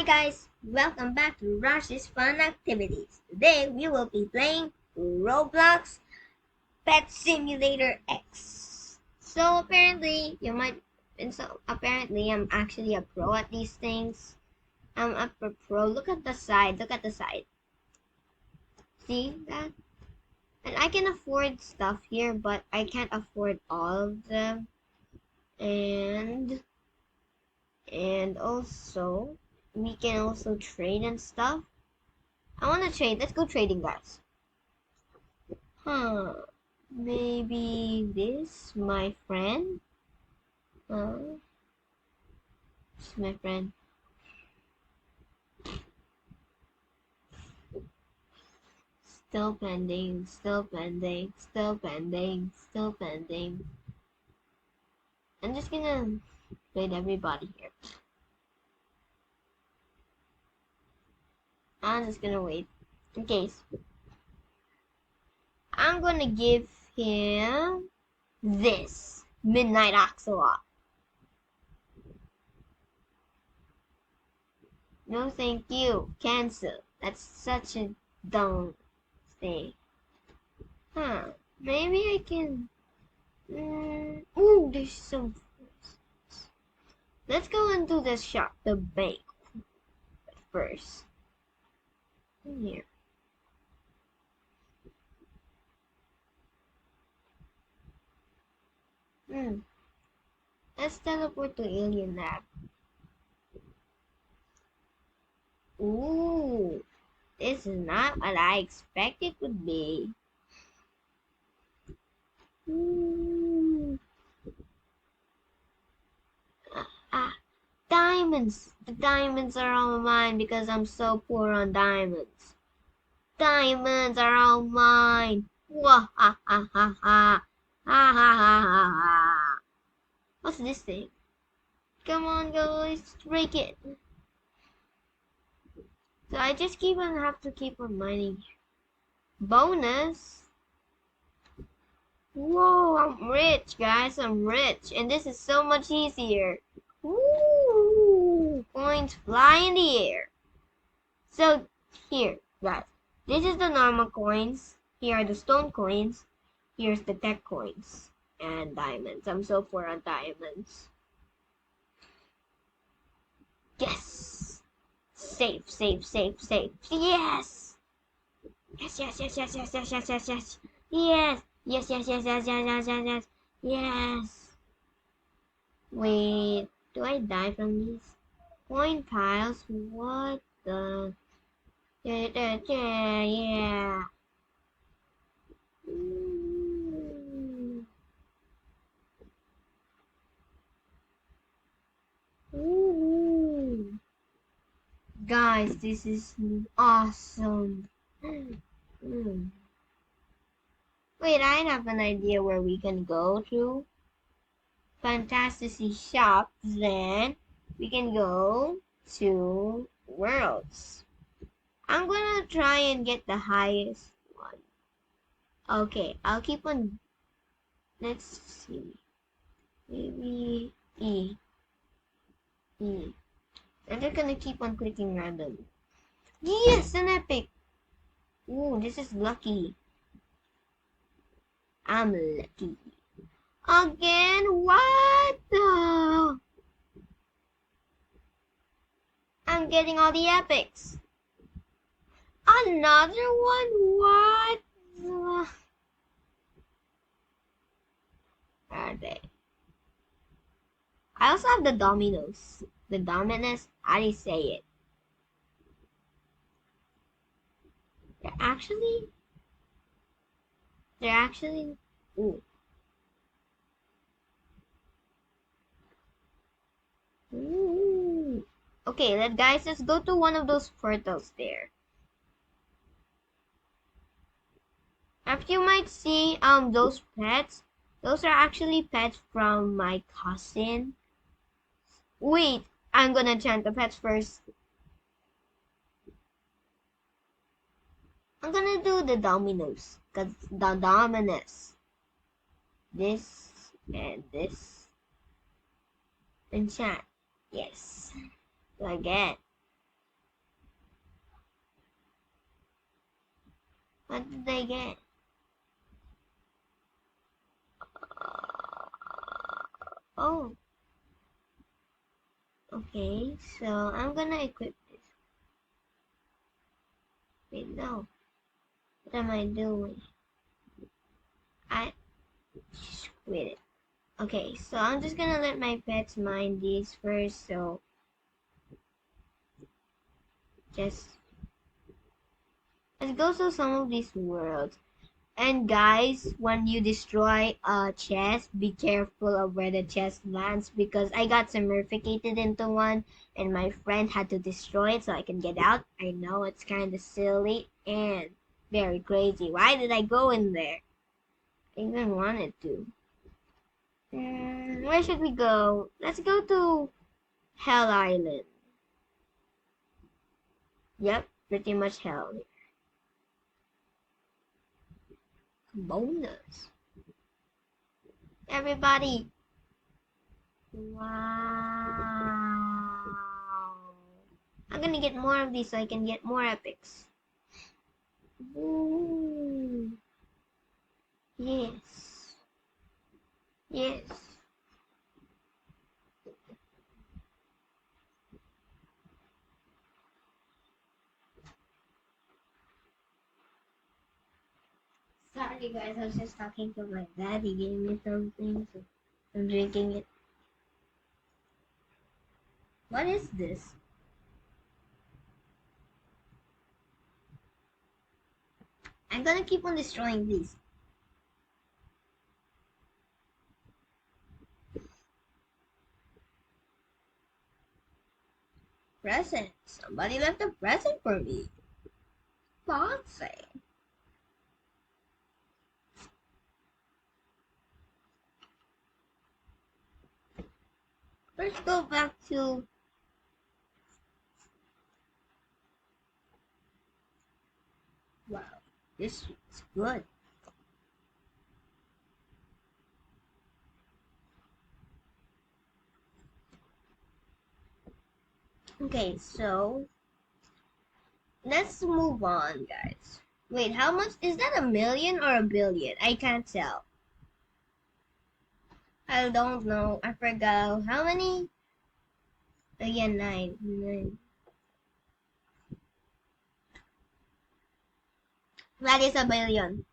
guys, welcome back to Rush's Fun Activities. Today we will be playing Roblox Pet Simulator X. So apparently I'm actually a pro at these things. I'm a pro. Look at the side. See that? And I can afford stuff here, but I can't afford all of them. And also we can also trade and stuff. I want to trade. Let's go trading, guys. Maybe this, my friend. This is my friend. Still pending. I'm just gonna trade everybody here. I'm just gonna wait in case. I'm gonna give him this Midnight Axolot. No, thank you. Cancel. That's such a dumb thing. Maybe I can. Ooh, there's some. Let's go into the shop, the bank, first. Here. Let's teleport to Alien Lab. Ooh, this is not what I expected it would be. Diamonds! The diamonds are all mine because I'm so poor on diamonds. Diamonds are all mine! Wah ha ha ha ha! Ha ha ha ha ha! What's this thing? Come on, guys, break it! So I just have to keep on mining. Bonus! Whoa, I'm rich, guys, I'm rich. And this is so much easier. Ooh, coins fly in the air. So, here, guys. This is the normal coins. Here are the stone coins. Here's the tech coins. And diamonds. I'm so poor on diamonds. Yes! Safe. Yes! Yes. Yes. Wait, do I die from these? Coin piles? What the? Yeah. Ooh. Guys, this is awesome. Wait, I have an idea where we can go to. Fantasy Shop, then we can go to Worlds. I'm gonna try and get the highest one. Okay, I'll keep on. Let's see. Maybe E. I'm just gonna keep on clicking random. Yes, an epic. Ooh, this is lucky. I'm lucky. Again? What the? I'm getting all the epics. Another one? What? Are they? I also have the dominoes. The dominus, how do you say it? They're actually, ooh. Ooh. Okay, let's go to one of those portals there. As you might see, those pets, those are actually pets from my cousin. Wait, I'm gonna enchant the pets first. I'm gonna do the dominoes, cause the dominus. This and this. Enchant. Yes. So again. What did I get? Oh. Okay, so I'm gonna equip this. Wait, no. What am I doing? I quit it. Okay, so I'm just gonna let my pets mine these first, so just let's go to some of these worlds. And guys, when you destroy a chest, be careful of where the chest lands because I got submergicated into one and my friend had to destroy it so I can get out. I know it's kind of silly and very crazy. Why did I go in there? I even wanted to. Where should we go? Let's go to Hell Island. Yep, pretty much hell. Bonus. Everybody. Wow. I'm gonna get more of these so I can get more epics. Ooh. Yes. Yes. Sorry guys, I was just talking to my dad. He gave me something, so I'm drinking it. What is this? I'm gonna keep on destroying these. Present. Somebody left a present for me. Fancy. Let's go back to... Wow, this is good. Okay, so let's move on, guys. Wait, how much is that? A million or a billion? I can't tell. I don't know. I forgot. How many? Again, nine. That is a billion.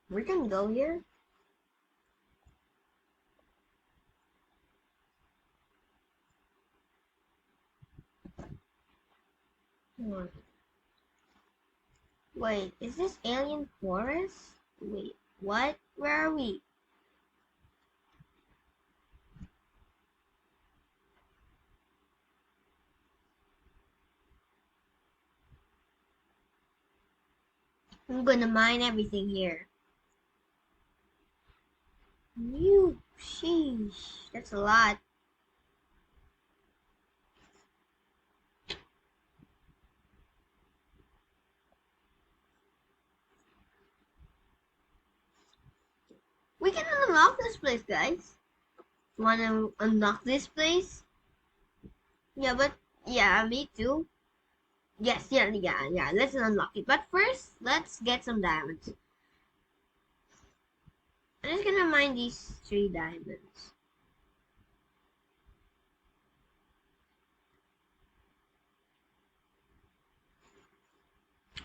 We can go here. Wait, is this alien forest? Wait, what? Where are we? I'm gonna mine everything here. You, sheesh, that's a lot. We can unlock this place, guys. Wanna unlock this place? Yeah, but yeah, me too. Yes, yeah. Let's unlock it. But first, let's get some diamonds. I'm just gonna mine these 3 diamonds.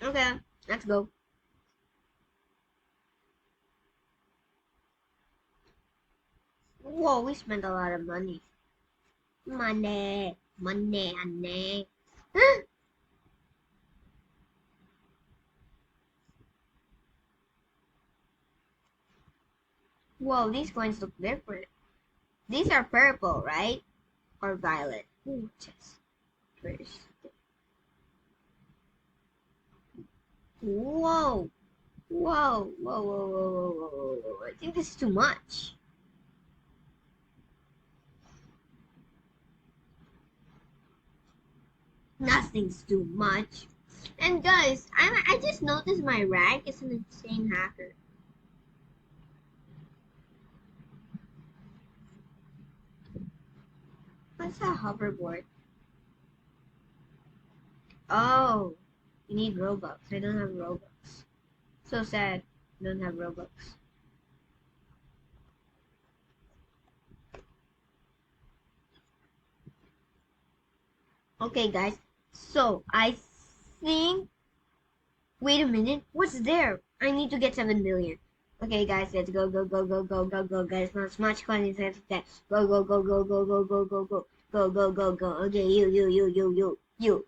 Okay, let's go. Whoa, we spent a lot of money. Money. Whoa, these coins look different. These are purple, right? Or violet. Ooh, just first. Whoa. Whoa. I think this is too much. Nothing's too much. And guys, I just noticed my rank is an insane hacker. What's a hoverboard? Oh, you need Robux. I don't have Robux. So sad. I don't have Robux. Okay, guys. So I think. Wait a minute. What's there? I need to get 7 million. Okay, guys, let's go, go, go, go, go, go, go, guys. Not much fun is that. Go, go, go, go, go, go, go, go, go, go, go, go, go. Okay, you,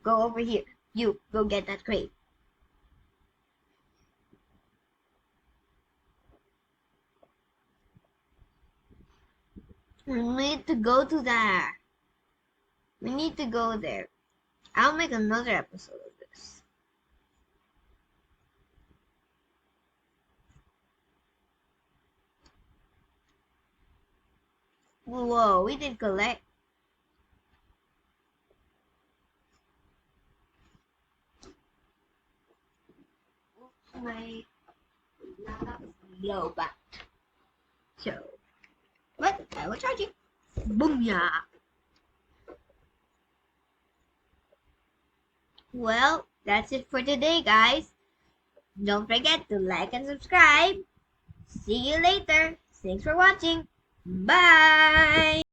go over here. You, go get that crate. We need to go to that. We need to go there. I'll make another episode of this. Whoa, we did collect. My laptop is low back. So, but I will charge it. Boom, yeah. Well, that's it for today, guys. Don't forget to like and subscribe. See you later. Thanks for watching. Bye.